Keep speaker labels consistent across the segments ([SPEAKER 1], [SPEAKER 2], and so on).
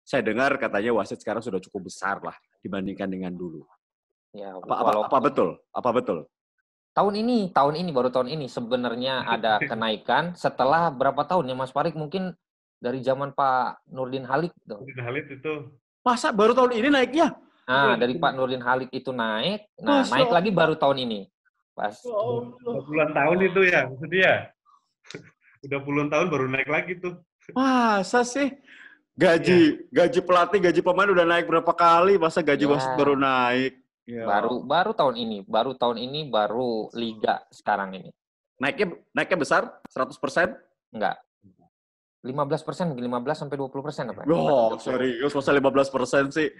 [SPEAKER 1] saya dengar katanya wasit sekarang sudah cukup besar lah dibandingkan dengan dulu.
[SPEAKER 2] Ya,
[SPEAKER 1] Apa betul? Apa betul?
[SPEAKER 2] Tahun ini baru tahun ini sebenarnya ada kenaikan setelah berapa tahun ya Mas Farid, mungkin dari zaman Pak Nurdin Halid tuh.
[SPEAKER 3] Nurdin Halid itu.
[SPEAKER 1] Masa baru tahun ini naiknya?
[SPEAKER 2] Nah, dari Pak Nurdin Halid itu naik,
[SPEAKER 1] Masya
[SPEAKER 2] naik lagi
[SPEAKER 1] Allah.
[SPEAKER 2] baru tahun ini. Pas.
[SPEAKER 3] Udah puluhan tahun itu ya, maksudnya. Udah puluhan tahun baru naik lagi tuh.
[SPEAKER 1] Masa sih? Gaji pelatih, gaji pemain udah naik berapa kali, masa gaji wasit baru naik? Ya.
[SPEAKER 2] Baru tahun ini, baru liga sekarang ini.
[SPEAKER 1] Naiknya besar? 100%?
[SPEAKER 2] Enggak. 15%, 15 sampai 20% apa?
[SPEAKER 1] Oh, serius masa 15% sih?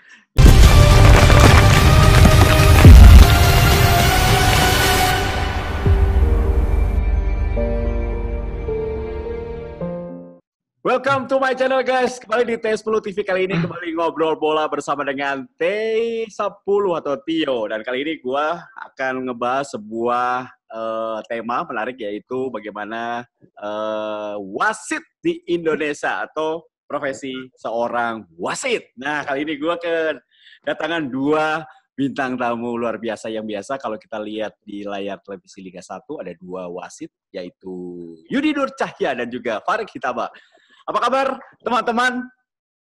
[SPEAKER 1] Welcome to my channel guys. Kembali di T10 TV kali ini kembali ngobrol bola bersama dengan T10 atau Tio. Dan kali ini gue akan ngebahas sebuah tema menarik yaitu bagaimana wasit di Indonesia atau profesi seorang wasit. Nah kali ini gue kedatangan dua bintang tamu luar biasa yang biasa kalau kita lihat di layar televisi Liga 1 ada dua wasit yaitu Yudi Nur Cahya dan juga Farik Hitaba. Apa kabar teman-teman?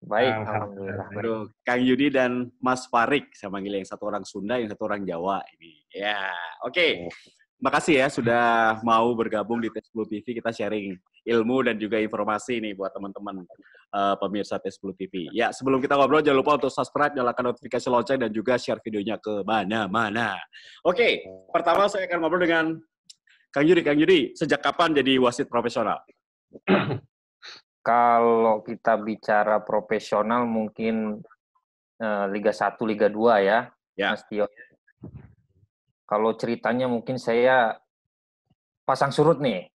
[SPEAKER 2] Baik, alhamdulillah.
[SPEAKER 1] Aduh, Kang Yudi dan Mas Farik, saya manggil yang satu orang Sunda, yang satu orang Jawa ini. Ya, oke. Makasih ya sudah mau bergabung di T10 TV, kita sharing ilmu dan juga informasi nih buat teman-teman pemirsa T10 TV. Ya, sebelum kita ngobrol jangan lupa untuk subscribe, nyalakan notifikasi lonceng dan juga share videonya ke mana-mana. Oke, pertama saya akan ngobrol dengan Kang Yudi. Kang Yudi, sejak kapan jadi wasit profesional?
[SPEAKER 2] Kalau kita bicara profesional mungkin Liga 1, Liga 2 ya, Mas Tio. Kalau ceritanya mungkin saya pasang surut nih.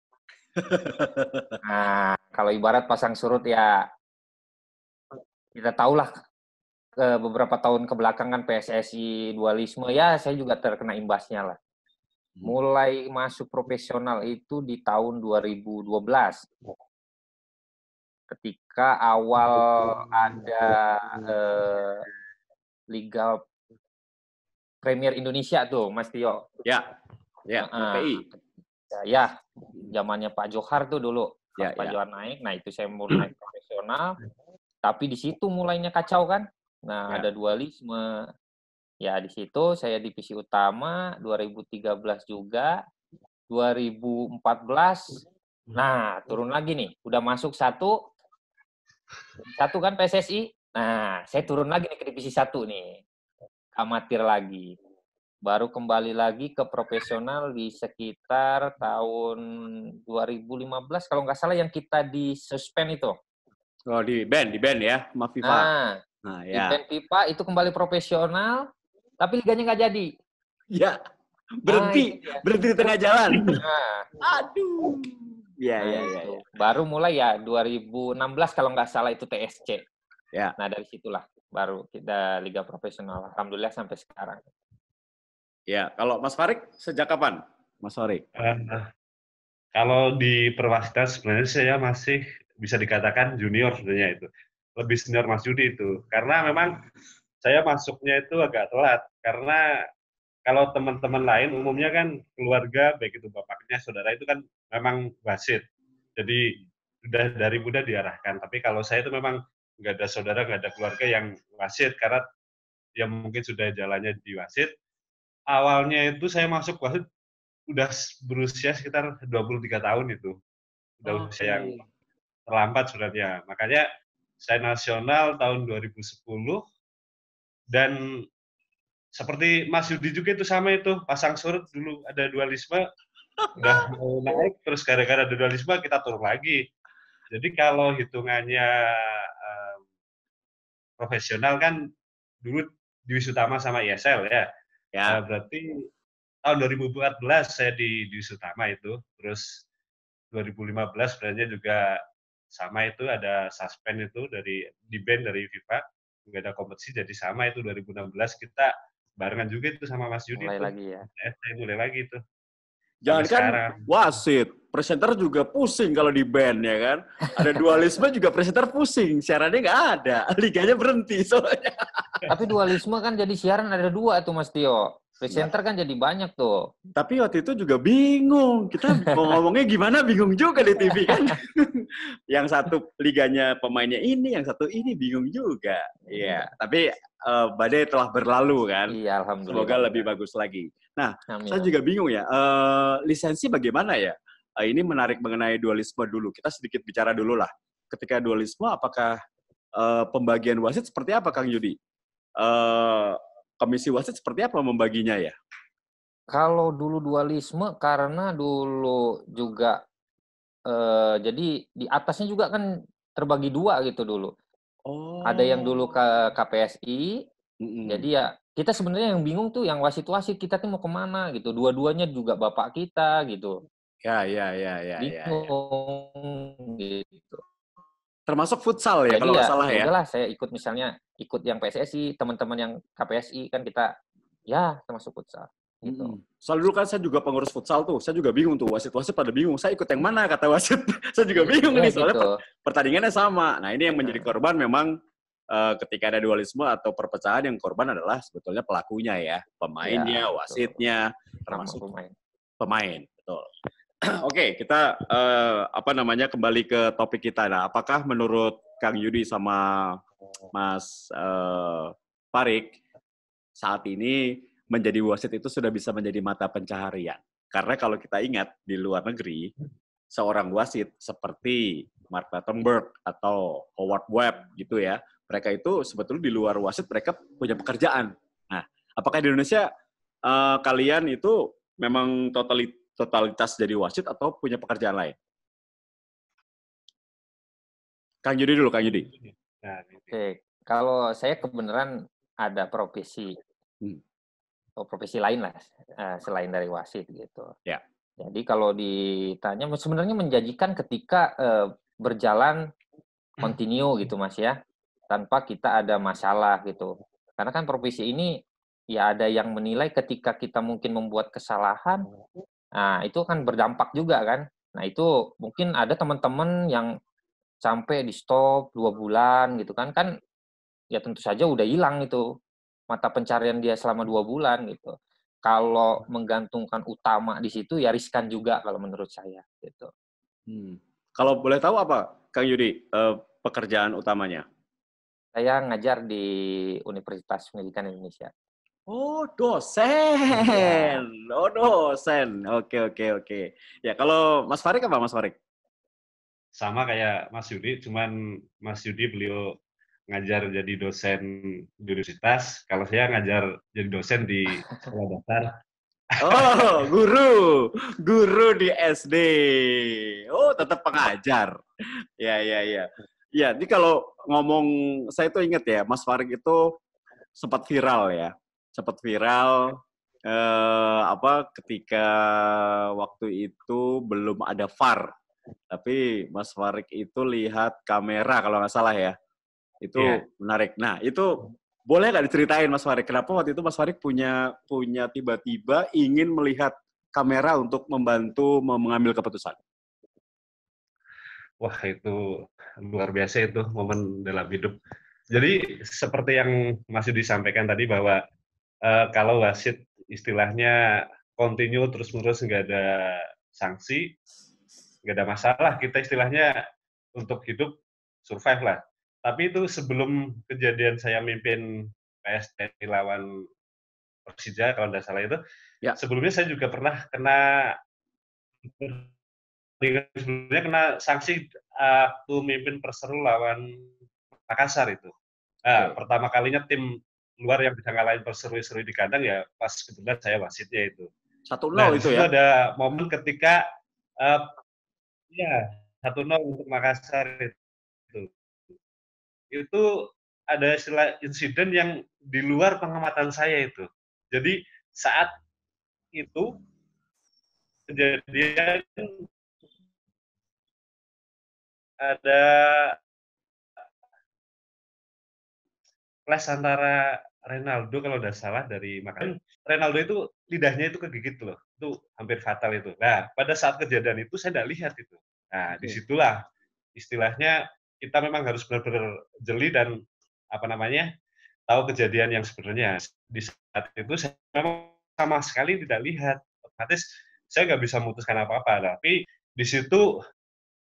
[SPEAKER 2] Nah, kalau ibarat pasang surut ya kita tahulah beberapa tahun kebelakang kan PSSI dualisme ya saya juga terkena imbasnya lah. Mulai masuk profesional itu di tahun 2012. Ketika awal ada Liga Premier Indonesia tuh, Mas Tio.
[SPEAKER 1] Ya, LPI.
[SPEAKER 2] Ya, zamannya Pak Johar tuh dulu. Pak Johar naik, nah itu saya mulai naik profesional. Tapi di situ mulainya kacau kan. Nah, ada dualisme. Ya, di situ saya divisi utama, 2013 juga, 2014. Nah, turun lagi nih. Udah masuk satu kan PSSI. Nah, saya turun lagi nih ke divisi 1 nih. Amatir lagi. Baru kembali lagi ke profesional di sekitar tahun 2015 kalau nggak salah yang kita disuspend itu.
[SPEAKER 1] Oh, di band ya, sama FIFA.
[SPEAKER 2] Nah ya. Di band FIFA itu kembali profesional, tapi liganya nggak jadi.
[SPEAKER 1] Ya, berhenti di tengah jalan.
[SPEAKER 2] Nah.
[SPEAKER 1] Aduh. Ya.
[SPEAKER 2] Baru mulai ya 2016 kalau nggak salah itu TSC.
[SPEAKER 1] Ya.
[SPEAKER 2] Nah dari situlah baru kita liga profesional. Alhamdulillah sampai sekarang.
[SPEAKER 1] Ya, kalau Mas Farik sejak kapan, Mas Farik?
[SPEAKER 3] Kalau di perwasitan sebenarnya saya masih bisa dikatakan junior sebenarnya itu. Lebih senior Mas Yudi itu. Karena memang saya masuknya itu agak telat. Karena kalau teman-teman lain umumnya kan keluarga, baik itu bapaknya, saudara itu kan memang wasit. Jadi sudah dari muda diarahkan. Tapi kalau saya itu memang nggak ada saudara, nggak ada keluarga yang wasit. Karena ya mungkin sudah jalannya di wasit. Awalnya itu saya masuk wasit udah berusia sekitar 23 tahun itu. Udah usia yang terlambat sebenarnya. Makanya saya nasional tahun 2010 dan seperti Mas Yudi juga itu sama itu, pasang surut dulu ada dualisme, udah mau naik, terus gara-gara ada dualisme kita turun lagi. Jadi kalau hitungannya profesional kan dulu divisi utama sama ISL ya. Berarti tahun 2014 saya di divisi utama itu, terus 2015 sebenarnya juga sama itu ada suspend itu di ban dari FIFA, nggak ada kompetisi jadi sama itu 2016 kita barengan juga itu sama Mas Yudi
[SPEAKER 2] mulai
[SPEAKER 3] tuh.
[SPEAKER 2] Lagi ya.
[SPEAKER 3] Saya mulai lagi itu. sampai
[SPEAKER 1] Jangankan
[SPEAKER 3] sekarang.
[SPEAKER 1] wasit, presenter juga pusing kalau di band ya kan. Ada dualisme juga presenter pusing, siarannya nggak ada, liganya berhenti soalnya.
[SPEAKER 2] Tapi dualisme kan jadi siaran ada 2 tuh Mas Tio. Presenter kan jadi banyak tuh.
[SPEAKER 1] Tapi waktu itu juga bingung, kita mau ngomongnya gimana bingung juga di TV kan. Yang satu liganya pemainnya ini, yang satu ini bingung juga. Iya, tapi badai telah berlalu kan.
[SPEAKER 2] Iya,
[SPEAKER 1] Semoga
[SPEAKER 2] alhamdulillah.
[SPEAKER 1] lebih bagus lagi. Nah,
[SPEAKER 2] Amin.
[SPEAKER 1] saya juga bingung ya, lisensi bagaimana ya? Ini menarik mengenai dualisme dulu. Kita sedikit bicara dulu lah. Ketika dualisme, apakah pembagian wasit seperti apa, Kang Yudi? Komisi wasit seperti apa membaginya ya?
[SPEAKER 2] Kalau dulu dualisme karena dulu juga jadi di atasnya juga kan terbagi 2 gitu dulu.
[SPEAKER 1] Oh.
[SPEAKER 2] Ada yang dulu ke KPSI, jadi ya kita sebenarnya yang bingung tuh yang wasit-wasit kita tuh mau kemana gitu. Dua-duanya juga bapak kita gitu.
[SPEAKER 1] Ya.
[SPEAKER 2] Bingung gitu.
[SPEAKER 1] Termasuk futsal ya
[SPEAKER 2] Jadi
[SPEAKER 1] kalau nggak
[SPEAKER 2] ya
[SPEAKER 1] salah ya?
[SPEAKER 2] udahlah saya ikut misalnya ikut yang PSSI, teman-teman yang KPSI kan kita ya termasuk futsal gitu.
[SPEAKER 1] Soalnya dulu kan saya juga pengurus futsal tuh, saya juga bingung tuh, wasit-wasit pada bingung, saya ikut yang mana kata wasit, saya juga bingung nih, soalnya
[SPEAKER 2] gitu.
[SPEAKER 1] pertandingannya sama. Nah ini yang menjadi korban memang ketika ada dualisme atau perpecahan, yang korban adalah sebetulnya pelakunya ya, pemainnya, wasitnya, termasuk pemain, betul. Oke, kita kembali ke topik kita. Nah, apakah menurut Kang Yudi sama Mas Farik saat ini menjadi wasit itu sudah bisa menjadi mata pencaharian? Karena kalau kita ingat di luar negeri, seorang wasit seperti Mark Clattenburg atau Howard Webb gitu ya, mereka itu sebetulnya di luar wasit mereka punya pekerjaan. Nah, apakah di Indonesia kalian itu memang totalitas jadi wasit atau punya pekerjaan lain? Kang Yudi dulu, Kang Yudi.
[SPEAKER 2] Oke, kalau saya kebenaran ada profesi lain lah selain dari wasit gitu.
[SPEAKER 1] Ya.
[SPEAKER 2] Jadi kalau ditanya sebenarnya menjanjikan ketika berjalan kontinu gitu Mas ya, tanpa kita ada masalah gitu. Karena kan profesi ini ya ada yang menilai ketika kita mungkin membuat kesalahan, nah itu kan berdampak juga kan. Nah itu mungkin ada teman-teman yang sampai di stop 2 bulan gitu kan ya tentu saja udah hilang itu mata pencarian dia selama 2 bulan gitu. Kalau menggantungkan utama di situ ya riskan juga kalau menurut saya gitu.
[SPEAKER 1] Kalau boleh tahu apa, Kang Yudi, pekerjaan utamanya?
[SPEAKER 2] Saya ngajar di Universitas Pendidikan Indonesia.
[SPEAKER 1] Oh, dosen. Ya. Oh, dosen. Oke. Ya, kalau Mas Farik apa, Mas Farik?
[SPEAKER 3] Sama kayak Mas Yudi, cuman Mas Yudi beliau ngajar jadi dosen di universitas, kalau saya ngajar jadi dosen di sekolah dasar.
[SPEAKER 1] Oh, guru di SD. Oh, tetap pengajar. Ya. Ya, jadi kalau ngomong, saya tuh ingat ya, Mas Farik itu sempat viral ya. Sempat viral ketika waktu itu belum ada VAR. Tapi Mas Farik itu lihat kamera kalau nggak salah ya. Itu menarik. Nah, itu boleh nggak diceritain Mas Farik, kenapa waktu itu Mas Farik punya tiba-tiba ingin melihat kamera untuk membantu mengambil keputusan?
[SPEAKER 3] Wah, itu luar biasa itu momen dalam hidup. Jadi seperti yang Mas Yudi sampaikan tadi bahwa kalau wasit istilahnya kontinu terus-menerus nggak ada sanksi, nggak ada masalah, kita istilahnya untuk hidup survive lah. Tapi itu sebelum kejadian saya mimpin PSTN lawan Persija kalau tidak salah itu, sebelumnya saya juga pernah kena sanksi waktu mimpin Perseru lawan Makassar itu. Pertama kalinya tim luar yang bisa ngalahin Perseru di kandang ya pas kebetulan saya wasitnya itu.
[SPEAKER 1] 1-0
[SPEAKER 3] nah,
[SPEAKER 1] itu
[SPEAKER 3] ya? Ada
[SPEAKER 1] ya?
[SPEAKER 3] momen ketika 1-0 untuk Makassar itu. Itu ada istilah insiden yang di luar pengamatan saya itu. Jadi saat itu kejadian ada clash antara Ronaldo kalau udah salah dari Makassar. Ronaldo itu lidahnya itu kegigit loh. Itu hampir fatal itu. Nah, pada saat kejadian itu saya nggak lihat itu. Nah, disitulah istilahnya kita memang harus benar-benar jeli dan apa namanya tahu kejadian yang sebenarnya. Di saat itu saya memang sama sekali tidak lihat. Otomatis saya nggak bisa memutuskan apa-apa. Tapi di situ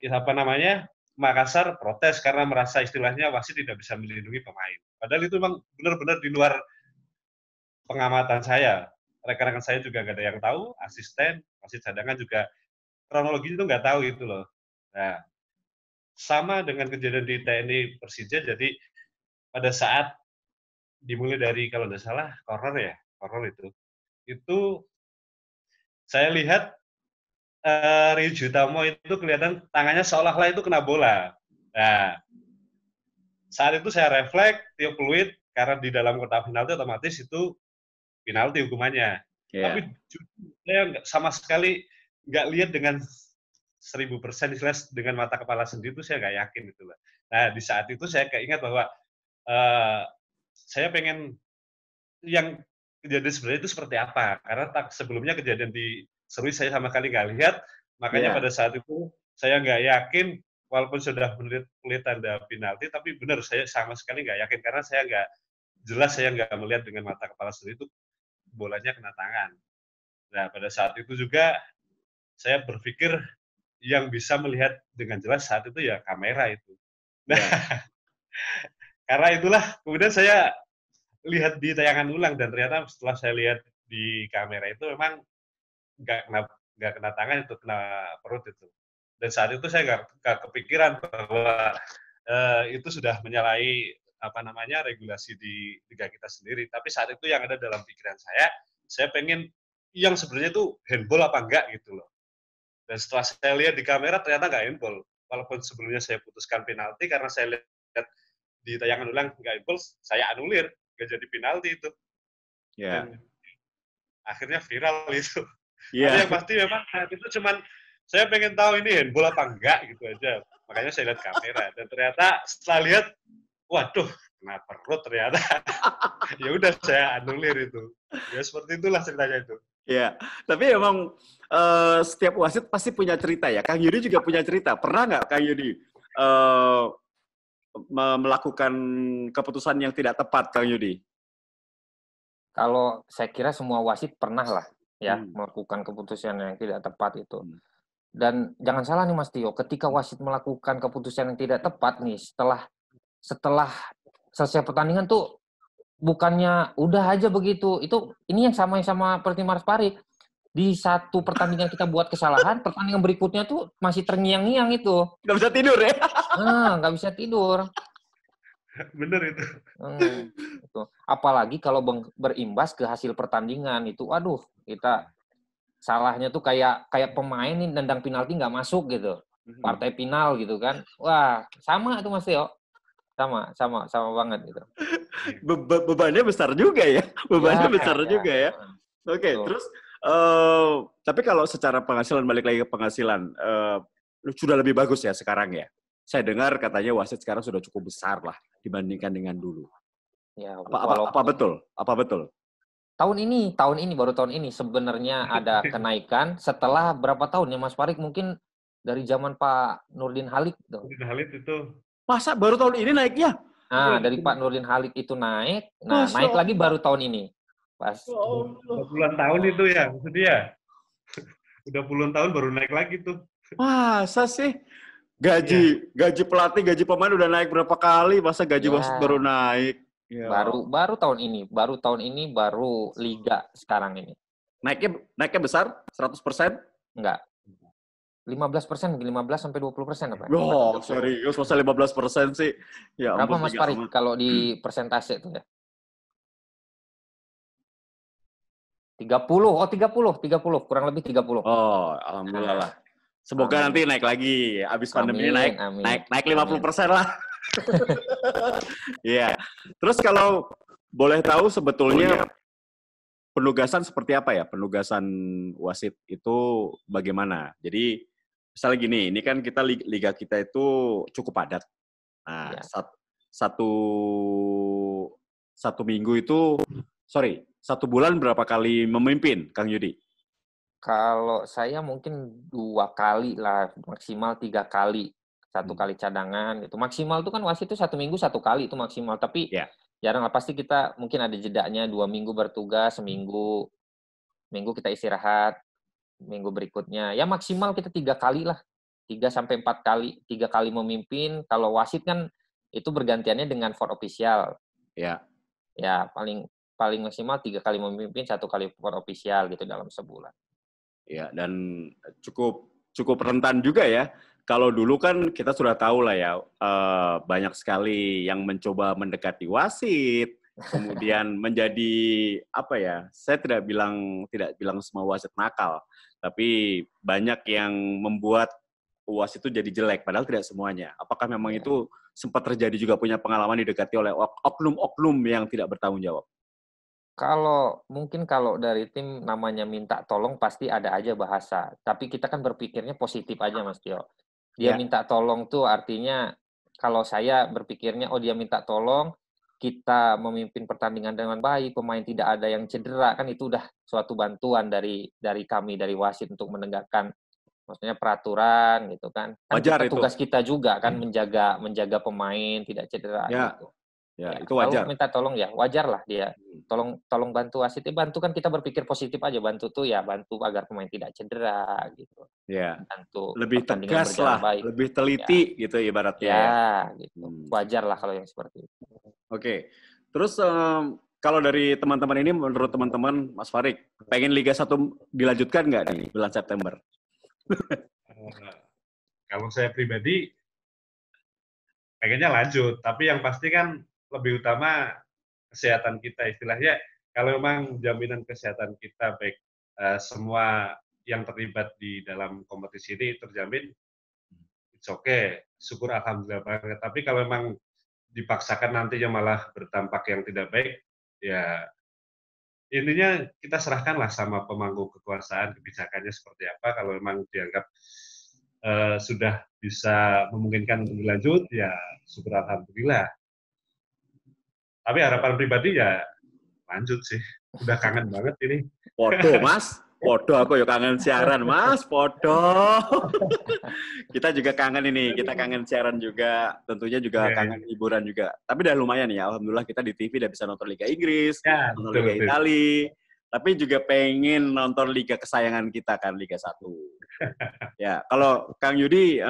[SPEAKER 3] apa namanya Makassar protes karena merasa istilahnya wasit tidak bisa melindungi pemain. Padahal itu memang benar-benar di luar pengamatan saya. Rekan-rekan saya juga nggak ada yang tahu, asisten, wasit cadangan juga kronologi itu nggak tahu itu loh. Nah, sama dengan kejadian di TNI Persija, jadi pada saat dimulai dari kalau nggak salah corner itu saya lihat Ryuji Utamo itu kelihatan tangannya seolah-olah itu kena bola. Nah, saat itu saya refleks, tiup peluit, karena di dalam kotak penalti otomatis itu penalti hukumannya. Tapi saya sama sekali nggak lihat dengan 1000% dengan mata kepala sendiri itu saya nggak yakin gitu loh. Nah di saat itu saya keingat bahwa saya pengen yang kejadian sebenarnya itu seperti apa karena sebelumnya kejadian di Serui saya sama sekali nggak lihat, makanya pada saat itu saya nggak yakin walaupun sudah melihat tanda penalti tapi benar saya sama sekali nggak yakin karena saya nggak melihat dengan mata kepala sendiri itu bolanya kena tangan. Nah pada saat itu juga saya berpikir yang bisa melihat dengan jelas saat itu ya kamera itu. Nah, karena itulah kemudian saya lihat di tayangan ulang dan ternyata setelah saya lihat di kamera itu memang nggak kena tangan itu kena perut itu. Dan saat itu saya nggak kepikiran bahwa itu sudah menyalahi apa namanya regulasi di liga kita sendiri. Tapi saat itu yang ada dalam pikiran saya pengen yang sebenarnya itu handball apa enggak gitu loh. Dan setelah saya lihat di kamera ternyata nggak handball. Walaupun sebelumnya saya putuskan penalti karena saya lihat di tayangan ulang nggak handball, saya anulir, nggak jadi penalti itu. Dan akhirnya viral itu. Tapi yang pasti memang saat itu cuman saya pengen tahu ini handball apa enggak gitu aja. Makanya saya lihat kamera dan ternyata setelah lihat, waduh, kena perut ternyata. Ya udah saya anulir itu. Ya seperti itulah ceritanya itu.
[SPEAKER 1] Ya, tapi emang setiap wasit pasti punya cerita ya. Kang Yudi juga punya cerita. Pernah nggak Kang Yudi melakukan keputusan yang tidak tepat, Kang Yudi?
[SPEAKER 2] Kalau saya kira semua wasit pernah lah ya melakukan keputusan yang tidak tepat itu. Dan jangan salah nih Mas Tio, ketika wasit melakukan keputusan yang tidak tepat nih setelah selesai pertandingan tuh bukannya udah aja begitu. Ini yang sama seperti Mars Parit. Di satu pertandingan kita buat kesalahan, pertandingan berikutnya tuh masih terngiang-ngiang itu.
[SPEAKER 1] Nggak bisa tidur ya?
[SPEAKER 2] Nggak bisa tidur.
[SPEAKER 3] Bener itu.
[SPEAKER 2] Itu. Apalagi kalau berimbas ke hasil pertandingan itu, aduh, kita salahnya tuh kayak pemain nih nendang penalti nggak masuk gitu, partai final gitu kan, wah sama tuh Mas Tio, sama banget gitu.
[SPEAKER 1] Bebannya besar juga ya, juga ya. Oke, terus tapi kalau secara penghasilan balik lagi ke penghasilan, sudah lebih bagus ya sekarang ya. Saya dengar katanya wasit sekarang sudah cukup besar lah dibandingkan dengan dulu.
[SPEAKER 2] Ya,
[SPEAKER 1] apa betul? Apa betul?
[SPEAKER 2] Baru tahun ini sebenarnya ada kenaikan setelah berapa tahun ya Mas Farid, mungkin dari zaman Pak Nurdin Halid tuh.
[SPEAKER 3] Nurdin Halid itu.
[SPEAKER 1] Masa baru tahun ini naiknya?
[SPEAKER 2] Nah, dari Pak Nurdin Halid itu naik, naik lagi baru tahun ini. Pas.
[SPEAKER 3] Puluhan tahun itu ya, maksudnya. Udah puluhan tahun baru naik lagi tuh.
[SPEAKER 1] Masa sih? Gaji pelatih, gaji pemain udah naik berapa kali, masa gaji wasit baru naik?
[SPEAKER 2] Ya. Baru tahun ini, baru liga sekarang ini.
[SPEAKER 1] Naiknya besar? 100%?
[SPEAKER 2] Enggak. 15%, 15-20% apa?
[SPEAKER 1] Oh, serius, masa 15% sih? Ya,
[SPEAKER 2] berapa Mas Farid kalau di persentase itu ya? 30, kurang lebih 30.
[SPEAKER 1] Oh, alhamdulillah lah. Semoga nanti naik lagi. Abis pandemi naik 50% lah. Iya. Terus kalau boleh tahu sebetulnya penugasan seperti apa ya? Penugasan wasit itu bagaimana? Jadi misalnya gini, ini kan liga kita itu cukup padat. Nah, satu satu minggu itu, satu bulan berapa kali memimpin, Kang Yudi?
[SPEAKER 2] Kalau saya mungkin 2 kali lah, maksimal 3 kali. 1 kali cadangan gitu. Maksimal itu kan wasit itu 1 minggu 1 kali itu maksimal. Tapi
[SPEAKER 1] Ya.
[SPEAKER 2] jarang lah. Pasti kita mungkin ada jedanya 2 minggu bertugas, seminggu kita istirahat, minggu berikutnya. Ya maksimal kita 3 kali lah. 3 sampai 4 kali. 3 kali memimpin. Kalau wasit kan itu bergantiannya dengan for official.
[SPEAKER 1] Ya.
[SPEAKER 2] Ya paling maksimal 3 kali memimpin, 1 kali for official gitu dalam sebulan.
[SPEAKER 1] Ya, dan cukup rentan juga ya. Kalau dulu kan kita sudah tahu lah ya, banyak sekali yang mencoba mendekati wasit, kemudian menjadi apa ya? Saya tidak bilang semua wasit nakal, tapi banyak yang membuat wasit itu jadi jelek, padahal tidak semuanya. Apakah memang itu sempat terjadi juga punya pengalaman didekati oleh oknum-oknum yang tidak bertanggung jawab?
[SPEAKER 2] Mungkin kalau dari tim namanya minta tolong pasti ada aja bahasa. Tapi kita kan berpikirnya positif aja Mas Tio. Dia
[SPEAKER 1] Ya.
[SPEAKER 2] minta tolong tuh artinya kalau saya berpikirnya dia minta tolong, kita memimpin pertandingan dengan baik, pemain tidak ada yang cedera, kan itu udah suatu bantuan dari kami dari wasit untuk menegakkan maksudnya peraturan gitu kan. Kan
[SPEAKER 1] Wajar itu.
[SPEAKER 2] tugas kita juga kan menjaga pemain tidak cedera
[SPEAKER 1] Ya.
[SPEAKER 2] gitu.
[SPEAKER 1] Ya, itu
[SPEAKER 2] Kalau
[SPEAKER 1] wajar.
[SPEAKER 2] minta tolong ya wajar lah dia. Tolong bantu wasit, bantu kan kita berpikir positif aja, bantu tuh ya bantu agar pemain tidak cedera gitu.
[SPEAKER 1] Ya.
[SPEAKER 2] Bantu
[SPEAKER 1] Lebih
[SPEAKER 2] pertandingan
[SPEAKER 1] tegas
[SPEAKER 2] berjalan
[SPEAKER 1] lah,
[SPEAKER 2] baik.
[SPEAKER 1] lebih
[SPEAKER 2] Ya,
[SPEAKER 1] teliti gitu ibaratnya ya.
[SPEAKER 2] gitu. Wajar lah kalau yang seperti itu.
[SPEAKER 1] Oke. Terus kalau dari teman-teman ini, menurut teman-teman, Mas Farid, pengen Liga 1 dilanjutkan nggak nih bulan September?
[SPEAKER 3] Kalau saya pribadi pengennya lanjut, tapi yang pasti kan lebih utama kesehatan kita istilahnya. Kalau memang jaminan kesehatan kita baik semua yang terlibat di dalam kompetisi ini terjamin, it's okay, syukur alhamdulillah banget. Tapi kalau memang dipaksakan nantinya malah berdampak yang tidak baik, ya intinya kita serahkanlah sama pemangku kekuasaan kebijakannya seperti apa. Kalau memang dianggap sudah bisa memungkinkan untuk dilanjut, ya syukur alhamdulillah. Tapi harapan pribadi ya lanjut sih. Udah kangen banget ini.
[SPEAKER 1] Podo, Mas. Podo, aku ya kangen siaran, Mas. Podo. Kita juga kangen ini. Kita kangen siaran juga. Tentunya juga kangen hiburan juga. Tapi udah lumayan ya. Alhamdulillah kita di TV udah bisa nonton Liga Inggris,
[SPEAKER 3] Ya,
[SPEAKER 1] nonton Liga Italia. Tapi juga pengen nonton Liga kesayangan kita kan, Liga 1. Ya, kalau Kang Yudi,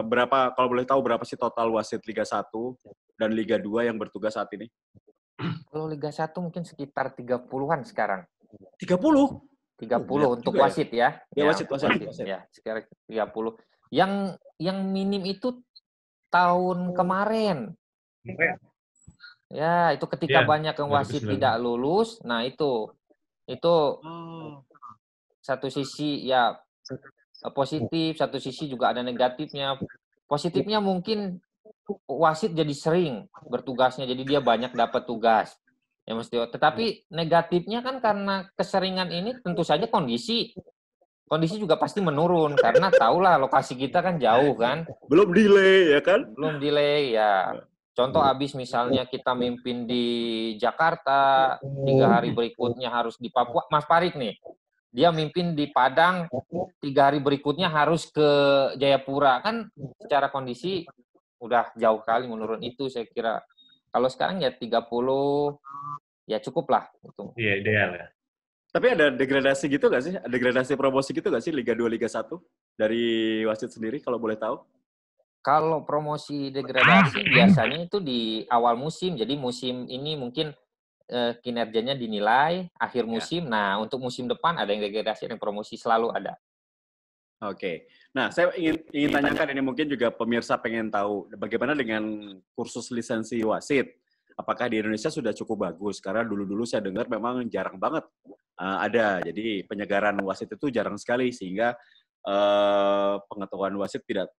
[SPEAKER 1] berapa, kalau boleh tahu berapa sih total wasit Liga 1 dan Liga 2 yang bertugas saat ini?
[SPEAKER 2] Kalau Liga 1 mungkin sekitar 30-an sekarang.
[SPEAKER 1] 30?
[SPEAKER 2] 30 untuk wasit ya.
[SPEAKER 1] Ya, wasit.
[SPEAKER 2] Ya, sekitar 30. Yang minim itu tahun kemarin. Ya, itu ketika banyak yang wasit tidak lulus. Nah, itu satu sisi ya positif, satu sisi juga ada negatifnya. Positifnya mungkin wasit jadi sering bertugasnya, jadi dia banyak dapat tugas. Ya mesti. Tetapi negatifnya kan karena keseringan ini tentu saja kondisi juga pasti menurun karena tahulah lokasi kita kan jauh kan.
[SPEAKER 1] Belum delay ya kan?
[SPEAKER 2] Belum delay ya. Contoh abis misalnya kita mimpin di Jakarta, 3 hari berikutnya harus di Papua. Mas Farid nih, dia mimpin di Padang, 3 hari berikutnya harus ke Jayapura. Kan secara kondisi udah jauh kali menurun itu saya kira. Kalau sekarang ya 30, ya cukup lah.
[SPEAKER 3] Iya, ideal ya.
[SPEAKER 1] Tapi ada degradasi gitu nggak sih? Degradasi promosi gitu nggak sih Liga 2, Liga 1? Dari wasit sendiri kalau boleh tahu?
[SPEAKER 2] Kalau promosi degradasi biasanya itu di awal musim. Jadi musim ini mungkin kinerjanya dinilai, akhir musim. Nah, untuk musim depan ada yang degradasi, ada yang promosi, selalu ada.
[SPEAKER 1] Oke. Nah, saya ingin tanyakan ini, mungkin juga pemirsa pengen tahu bagaimana dengan kursus lisensi wasit. Apakah di Indonesia sudah cukup bagus? Karena dulu-dulu saya dengar memang jarang banget ada. Jadi penyegaran wasit itu jarang sekali, sehingga pengetahuan wasit tidak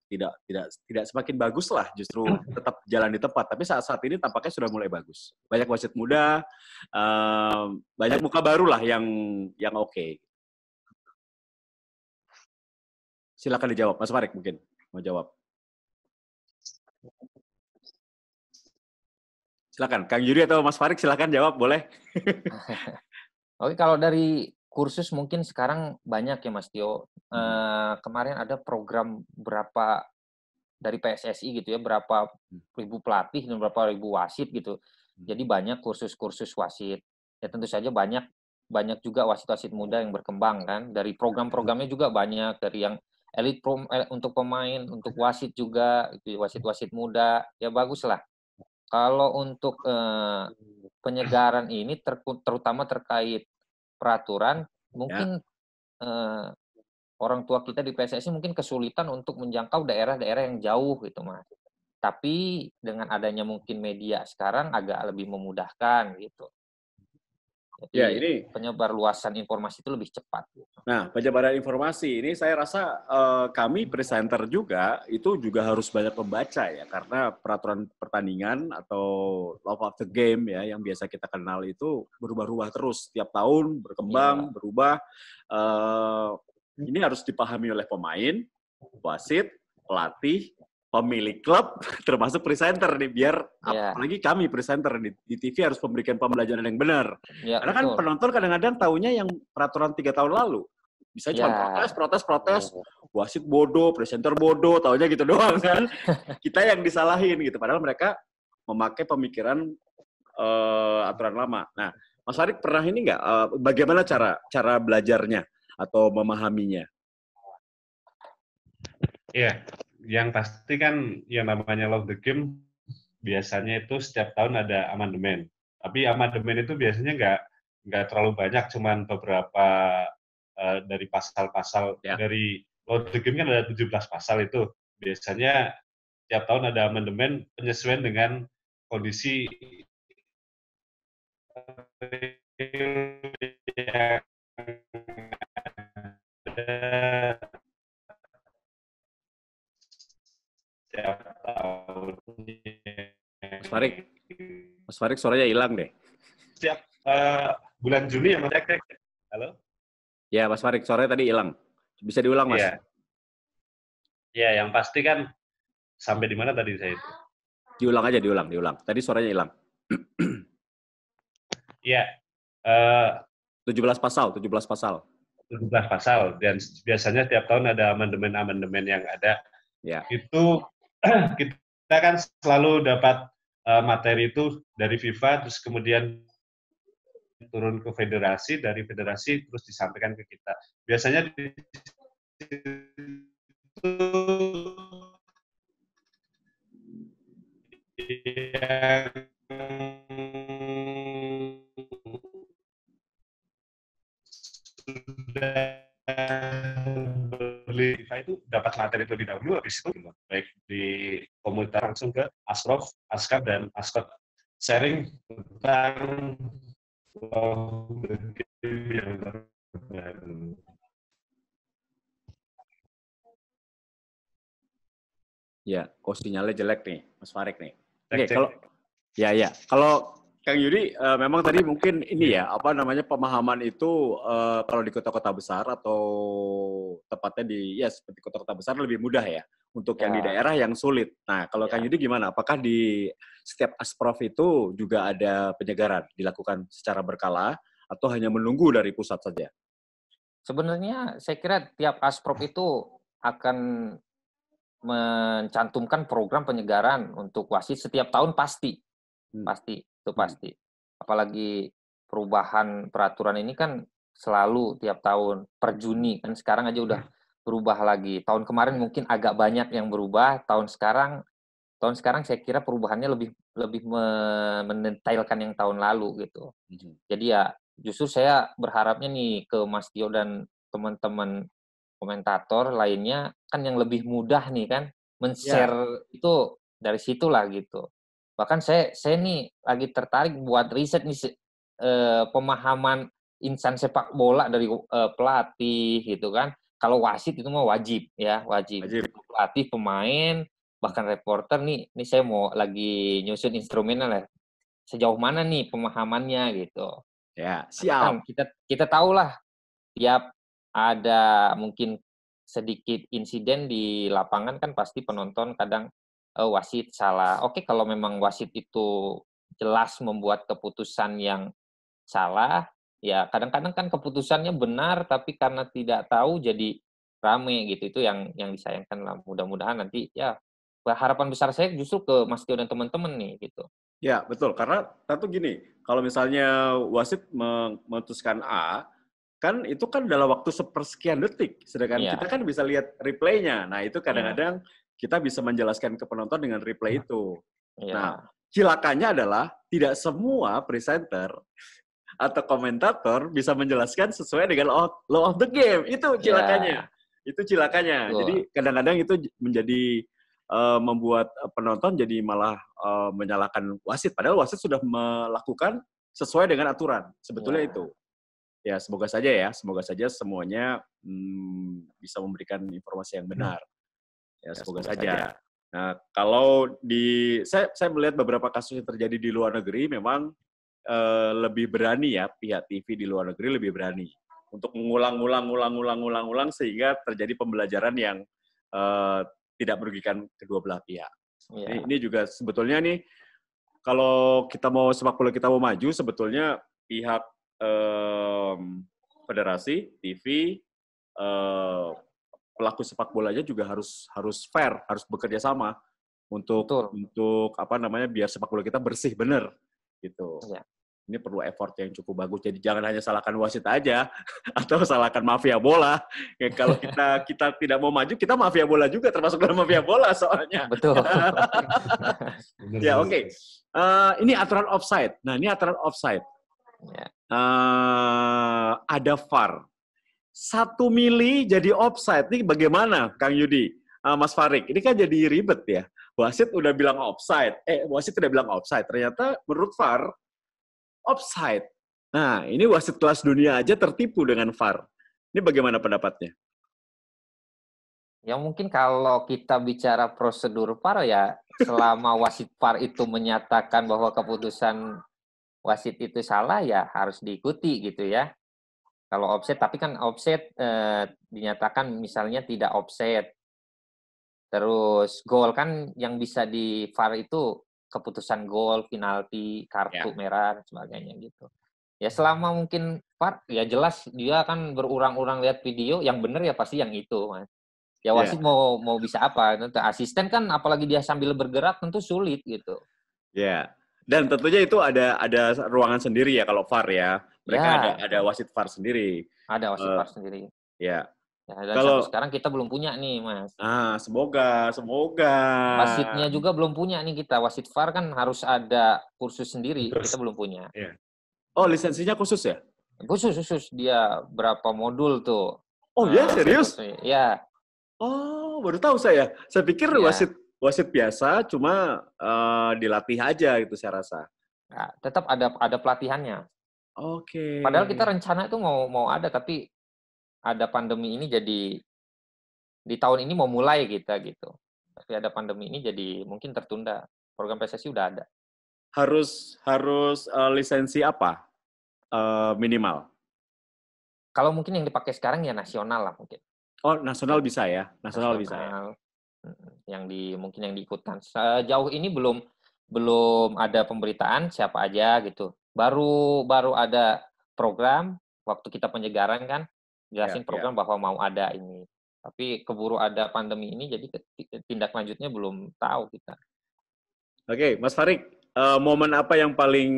[SPEAKER 1] semakin bagus lah, justru tetap jalan di tempat. Tapi saat ini tampaknya sudah mulai bagus. Banyak wasit muda, banyak muka baru lah yang oke. Silakan dijawab, Mas Farid mungkin mau jawab. Silakan, Kang Yudi atau Mas Farid silakan jawab, boleh.
[SPEAKER 2] Oke, kalau dari kursus mungkin sekarang banyak ya Mas Tio. Kemarin ada program berapa dari PSSI gitu ya, berapa ribu pelatih dan berapa ribu wasit gitu. Jadi banyak kursus-kursus wasit. Ya tentu saja banyak juga wasit-wasit muda yang berkembang kan. Dari program-programnya juga banyak, dari yang untuk pemain, untuk wasit juga, gitu, wasit-wasit muda. Ya bagus lah. Kalau untuk penyegaran ini terutama terkait peraturan,
[SPEAKER 1] Ya.
[SPEAKER 2] mungkin orang tua kita di PSSI mungkin kesulitan untuk menjangkau daerah-daerah yang jauh gitu Mas. Tapi dengan adanya mungkin media sekarang agak lebih memudahkan gitu.
[SPEAKER 1] Ya,
[SPEAKER 2] Jadi
[SPEAKER 1] ini.
[SPEAKER 2] penyebar luasan informasi itu lebih cepat. Gitu.
[SPEAKER 1] Nah, penyebaran informasi ini saya rasa kami presenter juga itu juga harus banyak membaca ya, karena peraturan pertandingan atau law of the game ya yang biasa kita kenal itu berubah-ubah terus tiap tahun, berkembang, berubah. Ini harus dipahami oleh pemain, wasit, pelatih, pemilik klub, termasuk presenter nih, biar apalagi kami presenter di TV harus memberikan pembelajaran yang benar. Karena kan penonton kadang-kadang taunya yang peraturan 3 tahun lalu. Bisa cuma protes, wasit bodoh, presenter bodoh, taunya gitu doang kan. Kita yang disalahin gitu, padahal mereka memakai pemikiran aturan lama. Nah, Mas Farid pernah ini nggak, bagaimana cara belajarnya atau memahaminya?
[SPEAKER 3] Iya, yang pasti kan yang namanya law of the game biasanya itu setiap tahun ada amandemen. Tapi amandemen itu biasanya nggak terlalu banyak, cuman beberapa dari pasal-pasal dari law of the game kan ada 17 pasal itu. Biasanya setiap tahun ada amandemen penyesuaian dengan kondisi yang ada setiap tahunnya.
[SPEAKER 1] Mas Farid suaranya hilang deh.
[SPEAKER 3] Setiap bulan Juni ya Mas Cek. Halo?
[SPEAKER 1] Ya, Mas Farid suaranya tadi hilang. Bisa diulang, Mas?
[SPEAKER 3] Ya, yang pasti kan sampai di mana tadi saya itu?
[SPEAKER 1] Diulang aja, diulang. Tadi suaranya hilang.
[SPEAKER 3] Iya.
[SPEAKER 1] 17 pasal.
[SPEAKER 3] 17 pasal. Dan biasanya tiap tahun ada amandemen-amandemen yang ada.
[SPEAKER 1] Ya.
[SPEAKER 3] Itu kita kan selalu dapat materi itu dari FIFA, terus kemudian turun ke federasi, dari federasi terus disampaikan ke kita. Biasanya di yang sudah beli FIFA itu dapat materi terlebih dahulu, habis itu baik di komunitas langsung ke Asprof, Askap, dan Askot sharing tentang yang terbaru.
[SPEAKER 1] Ya, sinyalnya jelek nih, Mas Farid nih. Oke, kalau Kang Yudi memang tadi mungkin ini ya, pemahaman itu kalau di kota-kota besar atau tepatnya seperti kota-kota besar lebih mudah ya, untuk yang di daerah yang sulit. Nah, kalau Kang Yudi gimana? Apakah di setiap Asprof itu juga ada penyegaran dilakukan secara berkala atau hanya menunggu dari pusat saja?
[SPEAKER 2] Sebenarnya saya kira tiap Asprof itu akan mencantumkan program penyegaran untuk wasit setiap tahun pasti. Pasti. Apalagi perubahan peraturan ini kan selalu tiap tahun per Juni, kan sekarang aja udah berubah lagi. Tahun kemarin mungkin agak banyak yang berubah, tahun sekarang saya kira perubahannya lebih mendetailkan yang tahun lalu gitu. Jadi ya justru saya berharapnya nih ke Mas Tio dan teman-teman komentator lainnya kan yang lebih mudah nih kan men-share itu dari situlah gitu. Bahkan saya nih lagi tertarik buat riset nih pemahaman insan sepak bola dari pelatih gitu kan. Kalau wasit itu mah wajib. Pelatih, pemain, bahkan reporter nih saya mau lagi nyusun instrumennya lah. Sejauh mana nih pemahamannya gitu.
[SPEAKER 1] Ya, siap.
[SPEAKER 2] Kan kita tahulah tiap ada mungkin sedikit insiden di lapangan kan pasti penonton kadang wasit salah. Oke, kalau memang wasit itu jelas membuat keputusan yang salah, ya kadang-kadang kan keputusannya benar, tapi karena tidak tahu jadi rame gitu. Itu yang disayangkan lah. Mudah-mudahan nanti ya harapan besar saya justru ke Mas Tio dan teman-teman nih gitu.
[SPEAKER 1] Ya, betul. Karena satu gini, kalau misalnya wasit memutuskan A, kan itu kan dalam waktu sepersekian detik. Sedangkan
[SPEAKER 2] Iya.
[SPEAKER 1] kita kan bisa lihat replaynya. Nah, itu
[SPEAKER 2] Iya.
[SPEAKER 1] kadang-kadang kita bisa menjelaskan ke penonton dengan replay itu. Nah,
[SPEAKER 2] Iya.
[SPEAKER 1] cilakannya adalah tidak semua presenter atau komentator bisa menjelaskan sesuai dengan law of the game. Itu cilakannya. Itu cilakannya.
[SPEAKER 2] Betul.
[SPEAKER 1] Jadi kadang-kadang itu menjadi membuat penonton jadi malah menyalahkan wasit. Padahal wasit sudah melakukan sesuai dengan aturan. Sebetulnya itu. Ya, semoga saja semuanya bisa memberikan informasi yang benar. Ya, semoga saja. Nah, kalau saya melihat beberapa kasus yang terjadi di luar negeri, memang lebih berani ya, pihak TV di luar negeri lebih berani untuk mengulang sehingga terjadi pembelajaran yang tidak merugikan kedua belah pihak.
[SPEAKER 2] Ya.
[SPEAKER 1] Ini juga sebetulnya nih, kalau kita mau sepak bola kita mau maju, sebetulnya pihak federasi, TV, pelaku sepak bolanya juga harus fair, harus bekerja sama untuk biar sepak bola kita bersih bener gitu.
[SPEAKER 2] Ya.
[SPEAKER 1] Ini perlu effort yang cukup bagus. Jadi jangan hanya salahkan wasit aja atau salahkan mafia bola. Ya, kalau kita tidak mau maju, kita mafia bola juga, termasuk dalam mafia bola soalnya.
[SPEAKER 2] Betul.
[SPEAKER 1] Ya, oke. Ini aturan offside. Nah, ini aturan offside.
[SPEAKER 2] Ya.
[SPEAKER 1] Ada VAR. 1 mili jadi offside. Ini bagaimana, Kang Yudi? Mas Farik, ini kan jadi ribet ya. Wasit udah bilang offside. Wasit udah bilang offside. Ternyata menurut VAR, offside. Nah, ini wasit kelas dunia aja tertipu dengan VAR. Ini bagaimana pendapatnya?
[SPEAKER 2] Ya mungkin kalau kita bicara prosedur VAR ya, selama wasit VAR itu menyatakan bahwa keputusan wasit itu salah, ya harus diikuti gitu ya. Kalau offset, tapi kan offset dinyatakan misalnya tidak offset. Terus gol kan yang bisa di VAR itu keputusan gol, penalti, kartu merah, dan sebagainya gitu. Ya selama mungkin VAR, ya jelas dia kan berurang-urang lihat video, yang benar ya pasti yang itu, Mas. Ya wasit mau bisa apa? Tentu asisten kan apalagi dia sambil bergerak tentu sulit gitu.
[SPEAKER 1] Ya. Dan tentunya itu ada ruangan sendiri ya kalau VAR ya. Mereka ada wasit VAR sendiri.
[SPEAKER 2] Ada wasit VAR sendiri.
[SPEAKER 1] Ya.
[SPEAKER 2] Dan sampai sekarang kita belum punya nih, Mas.
[SPEAKER 1] Semoga.
[SPEAKER 2] Wasitnya juga belum punya nih kita. Wasit VAR kan harus ada kursus sendiri. Kita belum punya.
[SPEAKER 1] Ya. Oh, lisensinya khusus ya?
[SPEAKER 2] Khusus. Dia berapa modul tuh.
[SPEAKER 1] Oh ya, serius?
[SPEAKER 2] Ya.
[SPEAKER 1] Oh, baru tahu saya. Saya pikir wasit biasa, cuma dilatih aja gitu saya rasa.
[SPEAKER 2] Nah, tetap ada pelatihannya.
[SPEAKER 1] Oke.
[SPEAKER 2] Padahal kita rencana itu mau ada, tapi ada pandemi ini jadi di tahun ini mau mulai kita gitu. Tapi ada pandemi ini jadi mungkin tertunda. Program PSSI udah ada.
[SPEAKER 1] Harus lisensi apa minimal?
[SPEAKER 2] Kalau mungkin yang dipakai sekarang ya nasional lah mungkin.
[SPEAKER 1] Oh, nasional bisa ya? Nasional bisa ya?
[SPEAKER 2] Mungkin yang diikutkan. Sejauh ini belum ada pemberitaan siapa aja gitu. Baru ada program waktu kita penyegaran kan, jelasin program bahwa mau ada ini. Tapi keburu ada pandemi ini, jadi tindak lanjutnya belum tahu kita.
[SPEAKER 1] Oke, Mas Farik, momen apa yang paling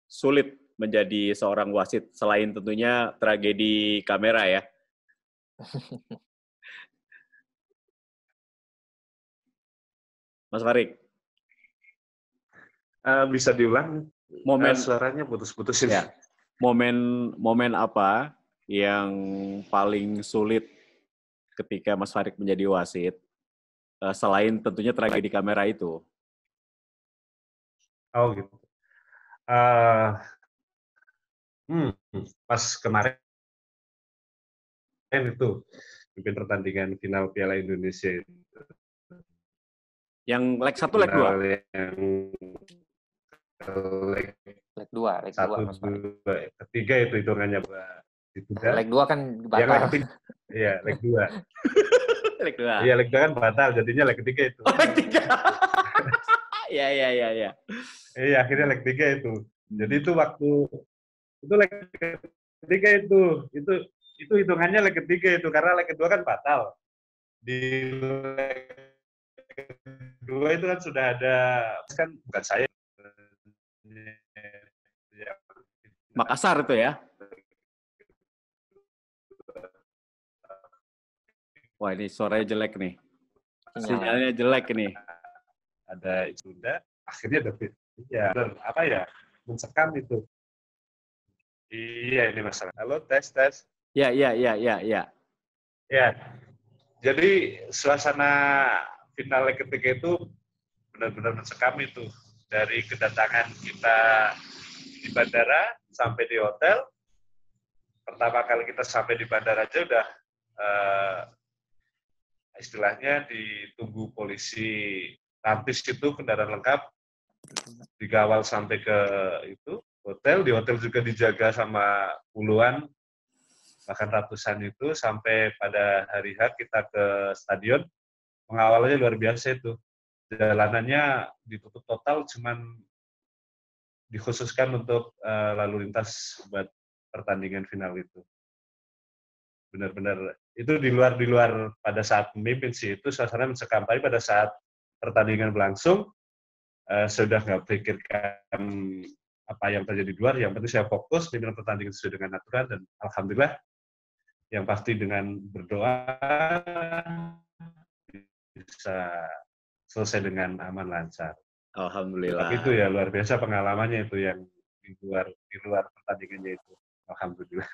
[SPEAKER 1] sulit menjadi seorang wasit selain tentunya tragedi kamera ya? Mas Farik.
[SPEAKER 3] Bisa diulang? Suaranya putus-putus ini.
[SPEAKER 1] Ya. Momen apa yang paling sulit ketika Mas Farik menjadi wasit selain tentunya tragedi kamera itu?
[SPEAKER 3] Oh gitu. Pas kemarin itu pimpin pertandingan final Piala Indonesia itu.
[SPEAKER 1] Yang leg 1, leg 2?
[SPEAKER 2] Leg 2, Mas Farik.
[SPEAKER 3] Ketiga itu hitungannya ditunda.
[SPEAKER 2] Leg 2 kan batal.
[SPEAKER 3] Iya, leg 2.
[SPEAKER 1] Leg 2.
[SPEAKER 3] Iya, leg 2 kan batal, jadinya leg 3 itu.
[SPEAKER 1] Oh, leg 3. Iya.
[SPEAKER 3] Akhirnya leg 3 itu. Jadi itu itu leg ketiga itu hitungannya leg ketiga itu karena leg kedua kan batal. Di leg kedua itu kan sudah ada kan bukan saya
[SPEAKER 1] Makassar itu ya. Wah, ini suaranya jelek nih. Sinyalnya jelek nih.
[SPEAKER 3] Ada sudah akhirnya ada ya apa ya mencekam itu. Iya ini masalah. Halo tes.
[SPEAKER 1] Ya.
[SPEAKER 3] Ya. Jadi suasana final leg ketiga itu benar-benar mencekam itu. Dari kedatangan kita di bandara sampai di hotel. Pertama kali kita sampai di bandara aja udah istilahnya ditunggu polisi Rantis itu kendaraan lengkap dikawal sampai ke itu hotel. Di hotel juga dijaga sama puluhan bahkan ratusan itu sampai pada hari H kita ke stadion. Pengawalnya luar biasa itu. Jalanannya ditutup total, cuman dikhususkan untuk lalu lintas buat pertandingan final itu. Benar-benar itu di luar pada saat memimpin sih itu suasana mencekam. Tapi pada saat pertandingan berlangsung, saya sudah nggak pikirkan apa yang terjadi di luar. Yang penting saya fokus pimpinan pertandingan sesuai dengan aturan dan alhamdulillah yang pasti dengan berdoa bisa selesai dengan aman lancar.
[SPEAKER 1] Alhamdulillah.
[SPEAKER 3] Tapi itu ya luar biasa pengalamannya itu yang di luar pertandingannya itu. Alhamdulillah.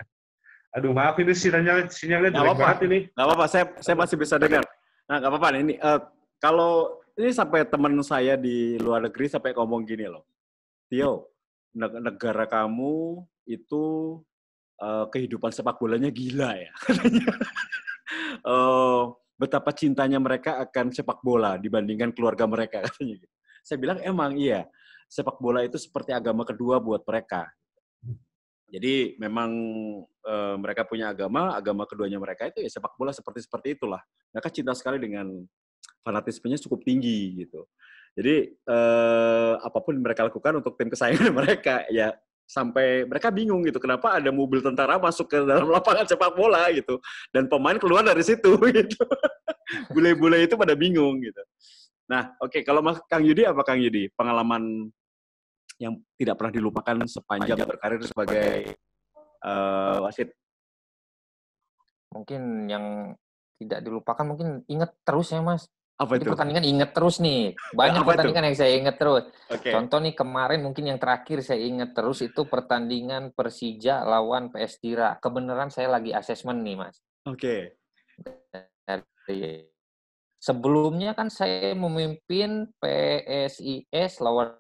[SPEAKER 3] Aduh maaf ini sinyalnya jelek banget ini.
[SPEAKER 1] Nggak apa-apa, saya masih bisa dengar. Nah nggak apa-apa ini. Kalau ini sampai teman saya di luar negeri sampai ngomong gini loh, Tio, negara kamu itu kehidupan sepak bolanya gila ya. Betapa cintanya mereka akan sepak bola dibandingkan keluarga mereka katanya. Saya bilang emang iya, sepak bola itu seperti agama kedua buat mereka. Jadi memang mereka punya agama keduanya mereka itu ya sepak bola seperti itulah. Mereka cinta sekali dengan fanatismenya cukup tinggi gitu. Jadi apapun mereka lakukan untuk tim kesayangan mereka ya sampai mereka bingung gitu kenapa ada mobil tentara masuk ke dalam lapangan sepak bola gitu dan pemain keluar dari situ gitu. Bule-bule itu pada bingung gitu. Nah, oke, kalau Kang Yudi apa Kang Yudi? Pengalaman yang tidak pernah dilupakan sepanjang berkarir sebagai wasit.
[SPEAKER 2] Mungkin yang tidak dilupakan mungkin ingat terus ya Mas.
[SPEAKER 1] Apa
[SPEAKER 2] Jadi
[SPEAKER 1] itu?
[SPEAKER 2] pertandingan ingat terus nih. Banyak
[SPEAKER 1] Apa
[SPEAKER 2] pertandingan
[SPEAKER 1] itu?
[SPEAKER 2] yang saya ingat terus.
[SPEAKER 1] Okay.
[SPEAKER 2] Contoh nih kemarin mungkin yang terakhir saya ingat terus itu pertandingan Persija lawan PS Tira. Kebenaran saya lagi asesmen nih Mas.
[SPEAKER 1] Oke.
[SPEAKER 2] Sebelumnya kan saya memimpin PSIS lawan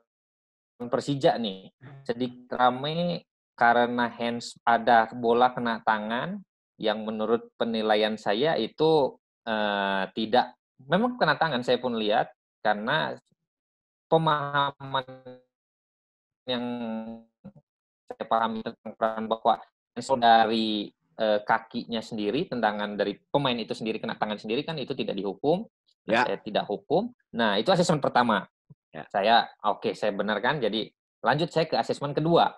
[SPEAKER 2] Persija nih. Sedikit ramai karena ada bola kena tangan yang menurut penilaian saya itu tidak, memang kena tangan saya pun lihat karena pemahaman yang saya pahami tentang peran bahwa dari kakinya sendiri, tendangan dari pemain itu sendiri kena tangan sendiri kan itu tidak dihukum. Nah, saya tidak hukum. Nah, itu asesmen pertama. Ya. Saya benarkan. Jadi lanjut saya ke asesmen kedua.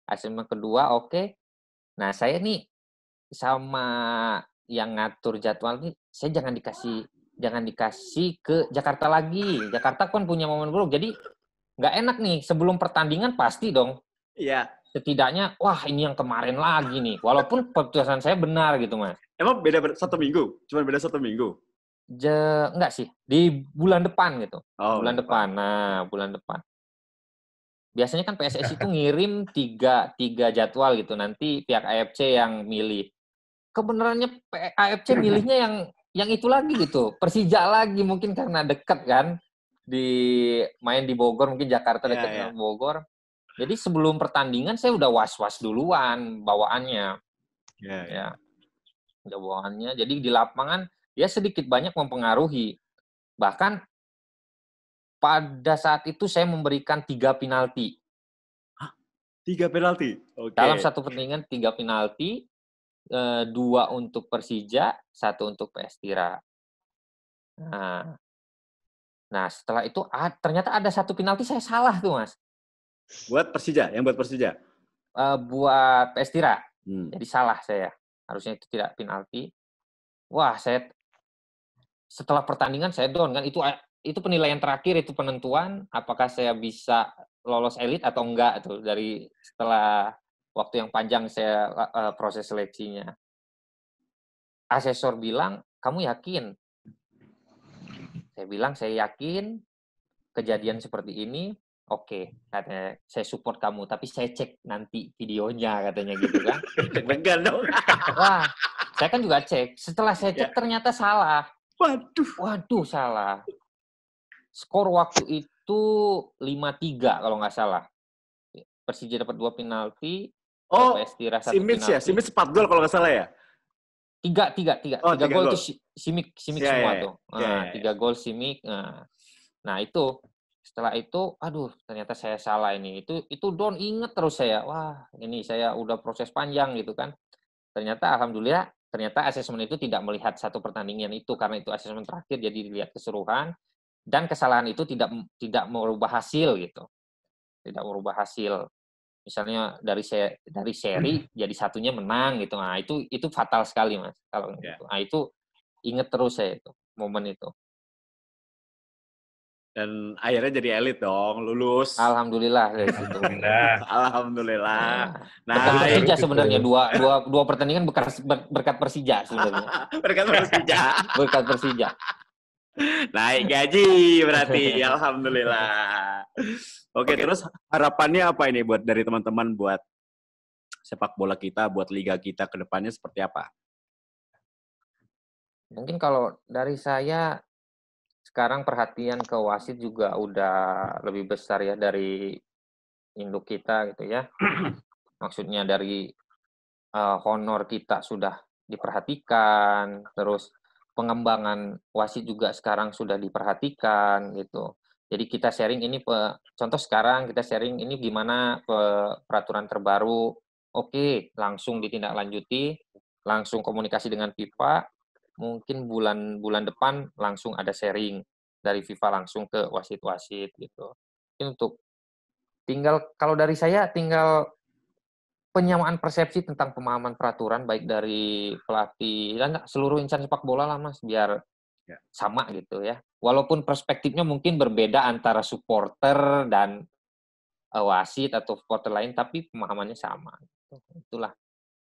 [SPEAKER 2] Asesmen kedua oke. Nah, saya nih sama yang ngatur jadwal nih, saya jangan dikasih ke Jakarta lagi. Jakarta kan punya momen buruk. Jadi nggak enak nih sebelum pertandingan pasti dong.
[SPEAKER 1] Iya.
[SPEAKER 2] Setidaknya, wah ini yang kemarin lagi nih. Walaupun keputusan saya benar gitu, Mas.
[SPEAKER 1] Emang beda 1 minggu? Cuma beda 1 minggu?
[SPEAKER 2] Enggak sih, di bulan depan gitu.
[SPEAKER 1] Oh,
[SPEAKER 2] bulan depan. Nah, bulan depan. Biasanya kan PSSI itu ngirim 3 jadwal gitu. Nanti pihak AFC yang milih. Kebenarannya AFC milihnya yang itu lagi gitu. Persija lagi mungkin karena dekat kan. Main di Bogor, mungkin Jakarta dekat dengan Bogor. Jadi sebelum pertandingan saya udah was-was duluan bawaannya. Ya. Udah bawaannya. Jadi di lapangan ya sedikit banyak mempengaruhi. Bahkan pada saat itu saya memberikan 3 penalti.
[SPEAKER 1] 3 penalti?
[SPEAKER 2] Okay. Dalam satu pertandingan 3 penalti, 2 untuk Persija, 1 untuk PS Tira. Nah, Nah, setelah itu ternyata ada satu penalti saya salah tuh, Mas.
[SPEAKER 1] Buat Persija, yang buat Persija.
[SPEAKER 2] Buat PS Tira.
[SPEAKER 1] Hmm.
[SPEAKER 2] Jadi salah saya. Harusnya itu tidak penalti. Wah, setelah pertandingan saya down kan, itu penilaian terakhir, itu penentuan apakah saya bisa lolos elit atau enggak tuh dari setelah waktu yang panjang saya proses seleksinya. Asesor bilang, "Kamu yakin?" Saya bilang, "Saya yakin kejadian seperti ini, oke," katanya, "saya support kamu, tapi saya cek nanti videonya," katanya gitu kan.
[SPEAKER 1] Deg-degan dong.
[SPEAKER 2] Wah, saya kan juga cek. Setelah saya
[SPEAKER 1] Ya.
[SPEAKER 2] cek ternyata salah.
[SPEAKER 1] Waduh.
[SPEAKER 2] Waduh, salah. Skor waktu itu 5-3 kalau nggak salah. Persija dapat 2 penalti,
[SPEAKER 1] Oh,
[SPEAKER 2] PS Tira 1
[SPEAKER 1] Simic ya?
[SPEAKER 2] penalti.
[SPEAKER 1] Simic 4 gol kalau nggak salah ya?
[SPEAKER 2] 3
[SPEAKER 1] Oh, 3
[SPEAKER 2] gol
[SPEAKER 1] gol.
[SPEAKER 2] itu Simic
[SPEAKER 1] Ya,
[SPEAKER 2] semua
[SPEAKER 1] ya,
[SPEAKER 2] tuh.
[SPEAKER 1] ya.
[SPEAKER 2] 3 gol Simic. Nah itu, setelah itu, aduh ternyata saya salah ini. Itu down, inget terus saya. Wah, ini saya udah proses panjang gitu kan. Ternyata alhamdulillah, ternyata asesmen itu tidak melihat satu pertandingan itu, karena itu asesmen terakhir, jadi dilihat keseluruhan, dan kesalahan itu tidak merubah hasil gitu. Tidak merubah hasil. Misalnya dari seri jadi satunya menang gitu. Nah, itu fatal sekali, Mas, kalau
[SPEAKER 1] Ya.
[SPEAKER 2] gitu. Nah, itu inget terus saya itu, momen itu.
[SPEAKER 1] Dan akhirnya jadi elit dong, lulus.
[SPEAKER 2] Alhamdulillah dari situ.
[SPEAKER 1] Alhamdulillah.
[SPEAKER 2] Berkat
[SPEAKER 1] Nah,
[SPEAKER 2] Persija sebenarnya, dua pertandingan berkat Persija sebenarnya.
[SPEAKER 1] berkat Persija.
[SPEAKER 2] Berkat Persija.
[SPEAKER 1] Naik gaji berarti, alhamdulillah. Oke, terus harapannya apa ini buat dari teman-teman buat sepak bola kita, buat liga kita ke depannya seperti apa?
[SPEAKER 2] Mungkin kalau dari saya, sekarang perhatian ke wasit juga udah lebih besar ya dari induk kita gitu ya. Maksudnya dari honor kita sudah diperhatikan, terus pengembangan wasit juga sekarang sudah diperhatikan gitu. Jadi kita sharing ini contoh sekarang kita sharing ini gimana peraturan terbaru, oke, langsung ditindaklanjuti, langsung komunikasi dengan FIFA, mungkin bulan depan langsung ada sharing dari FIFA langsung ke wasit-wasit gitu. Ini kalau dari saya tinggal penyamaan persepsi tentang pemahaman peraturan baik dari pelatih dan seluruh insan sepak bola lah, Mas, biar sama gitu ya. Walaupun perspektifnya mungkin berbeda antara supporter dan wasit atau supporter lain, tapi pemahamannya sama. Itulah.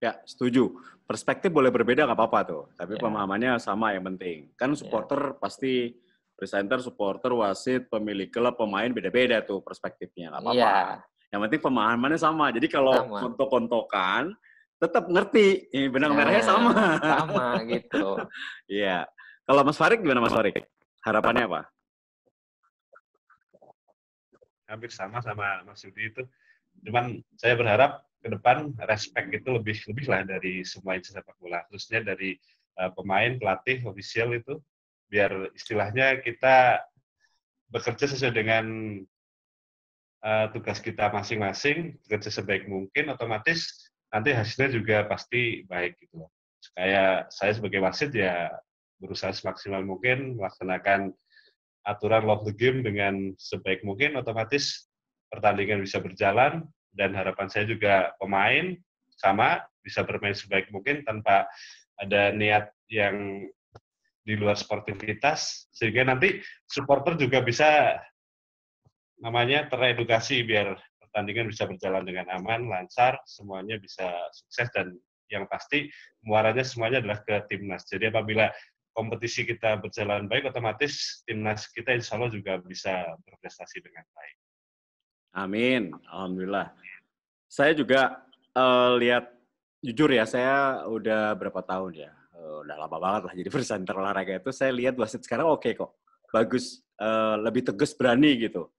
[SPEAKER 1] Ya, setuju. Perspektif boleh berbeda nggak apa-apa tuh, tapi
[SPEAKER 2] Ya.
[SPEAKER 1] pemahamannya sama yang penting. Kan supporter pasti presenter, supporter, wasit, pemilik klub, pemain beda-beda tuh perspektifnya, nggak apa-apa.
[SPEAKER 2] Iya.
[SPEAKER 1] Yang penting pemahamannya sama. Jadi kalau kontok-kontokan, tetap ngerti. Ini benang merahnya sama.
[SPEAKER 2] Sama gitu.
[SPEAKER 1] Iya. Kalau Mas Farid gimana Mas Farid? Harapannya apa?
[SPEAKER 3] Hampir sama Mas Yudi itu. Cuman saya berharap ke depan respect itu lebih lah dari semua insan sepak bola, khususnya dari pemain, pelatih, ofisial itu, biar istilahnya kita bekerja sesuai dengan tugas kita masing-masing, bekerja sebaik mungkin, otomatis nanti hasilnya juga pasti baik gitu loh. Kayak saya sebagai wasit ya berusaha semaksimal mungkin melaksanakan aturan law of the game dengan sebaik mungkin, otomatis pertandingan bisa berjalan, dan harapan saya juga pemain sama bisa bermain sebaik mungkin tanpa ada niat yang di luar sportivitas, sehingga nanti supporter juga bisa namanya teredukasi biar pertandingan bisa berjalan dengan aman, lancar, semuanya bisa sukses, dan yang pasti muaranya semuanya adalah ke timnas. Jadi apabila kompetisi kita berjalan baik, otomatis timnas kita insya Allah juga bisa berprestasi dengan baik.
[SPEAKER 1] Amin, alhamdulillah. Saya juga lihat, jujur ya, saya udah berapa tahun ya, udah lama banget lah jadi presenter olahraga itu. Saya lihat wasit sekarang oke kok, bagus, lebih tegas, berani gitu.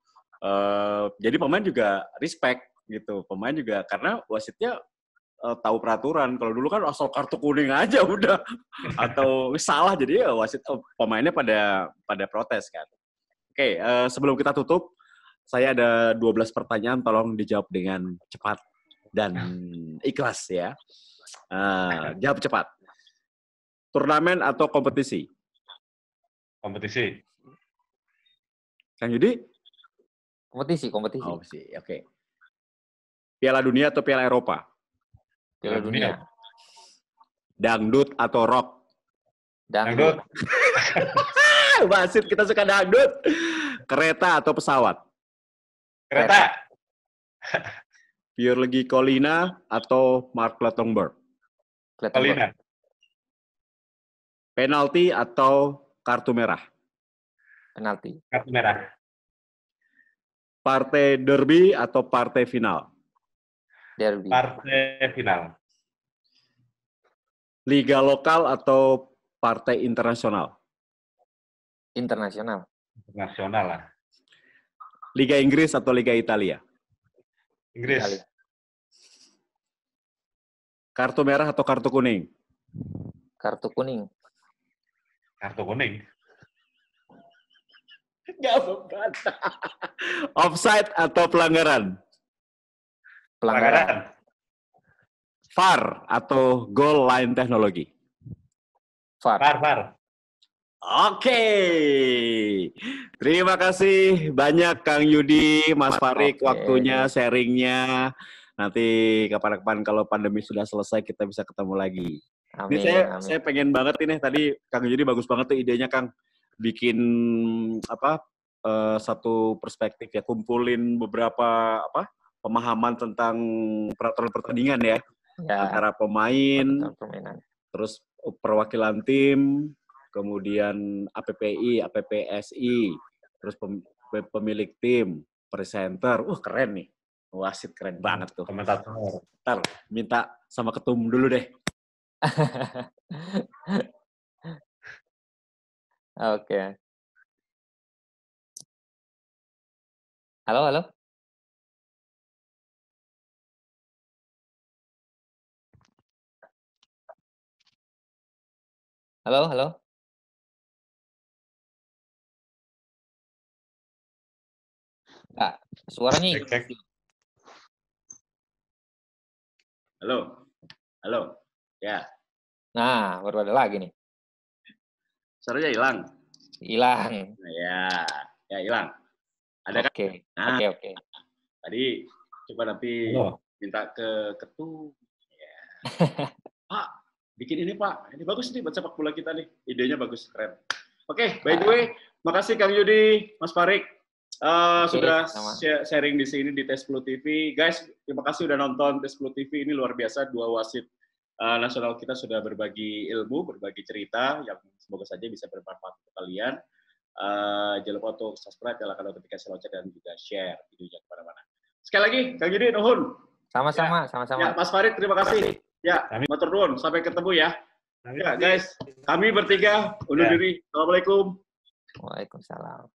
[SPEAKER 1] Jadi pemain juga respect gitu, pemain juga karena wasitnya tahu peraturan. Kalau dulu kan asal kartu kuning aja udah, atau salah jadi ya wasit, pemainnya pada protes kan. Oke, sebelum kita tutup, saya ada 12 pertanyaan, tolong dijawab dengan cepat dan ikhlas ya. Jawab cepat. Turnamen atau kompetisi?
[SPEAKER 3] Kompetisi.
[SPEAKER 1] Kang Yudi?
[SPEAKER 2] Kompetisi.
[SPEAKER 1] Oh, sih. Oke. Piala Dunia atau Piala Eropa?
[SPEAKER 2] Piala Dunia.
[SPEAKER 1] Dangdut atau rock?
[SPEAKER 2] Dangdut.
[SPEAKER 1] Basit, kita suka dangdut. Kereta atau pesawat?
[SPEAKER 3] Kereta.
[SPEAKER 1] Pierluigi Collina atau Mark Clattenburg?
[SPEAKER 3] Collina.
[SPEAKER 1] Penalti atau kartu merah?
[SPEAKER 2] Penalti.
[SPEAKER 3] Kartu merah.
[SPEAKER 1] Partai derby atau partai final?
[SPEAKER 2] Derby.
[SPEAKER 3] Partai final.
[SPEAKER 1] Liga lokal atau partai internasional?
[SPEAKER 2] Internasional.
[SPEAKER 3] Internasional lah.
[SPEAKER 1] Liga Inggris atau Liga Italia?
[SPEAKER 3] Inggris.
[SPEAKER 2] Italia.
[SPEAKER 1] Kartu merah atau kartu kuning?
[SPEAKER 2] Kartu kuning.
[SPEAKER 3] Kartu kuning.
[SPEAKER 1] Gak membantah. Offside atau pelanggaran?
[SPEAKER 2] Pelanggaran.
[SPEAKER 1] VAR atau goal line teknologi?
[SPEAKER 2] VAR.
[SPEAKER 3] VAR.
[SPEAKER 1] Oke. Terima kasih banyak Kang Yudi, Mas Farik, waktunya, sharingnya. Nanti kapan-kapan kalau pandemi sudah selesai kita bisa ketemu lagi.
[SPEAKER 2] Amin.
[SPEAKER 1] Ini saya pengen banget ini tadi Kang Yudi bagus banget tuh idenya Kang. Bikin satu perspektif ya, kumpulin beberapa pemahaman tentang peraturan pertandingan ya. Antara pemain, terus perwakilan tim, kemudian APPI, APPSI, terus pemilik tim, presenter. Keren nih. Wasit keren banget tuh.
[SPEAKER 3] Komentator.
[SPEAKER 1] Ntar minta sama ketum dulu deh.
[SPEAKER 2] Oke. Halo. Halo. Nah, suaranya.
[SPEAKER 3] Cek.
[SPEAKER 1] Halo. Ya.
[SPEAKER 2] Nah, baru ada lagi nih.
[SPEAKER 1] Suaranya hilang.
[SPEAKER 2] Hilang.
[SPEAKER 1] Ya hilang. Ada kan?
[SPEAKER 2] Oke.
[SPEAKER 1] Nah,
[SPEAKER 2] Oke.
[SPEAKER 1] Tadi coba nanti minta ke ketum. Ya. Pak, bikin ini Pak. Ini bagus nih buat sepak bola kita nih. Idenya bagus, keren. Oke, by the way, makasih Kang Yudi, Mas Farik. Sudah sharing di sini di Tes10 TV. Guys, terima kasih udah nonton Tes10 TV. Ini luar biasa, dua wasit nasional kita sudah berbagi ilmu, berbagi cerita yang semoga saja bisa bermanfaat untuk kalian. Jangan lupa untuk subscribe, nyalakan notifikasi lonceng dan juga share videonya kemana-mana. Sekali lagi, Kang Yudi, nuhun.
[SPEAKER 2] Sama-sama.
[SPEAKER 1] Ya, Mas Farid, terima kasih. Ya, matur nuwun. Sampai ketemu ya. Ya, guys, kami bertiga undur diri. Assalamualaikum.
[SPEAKER 2] Waalaikumsalam.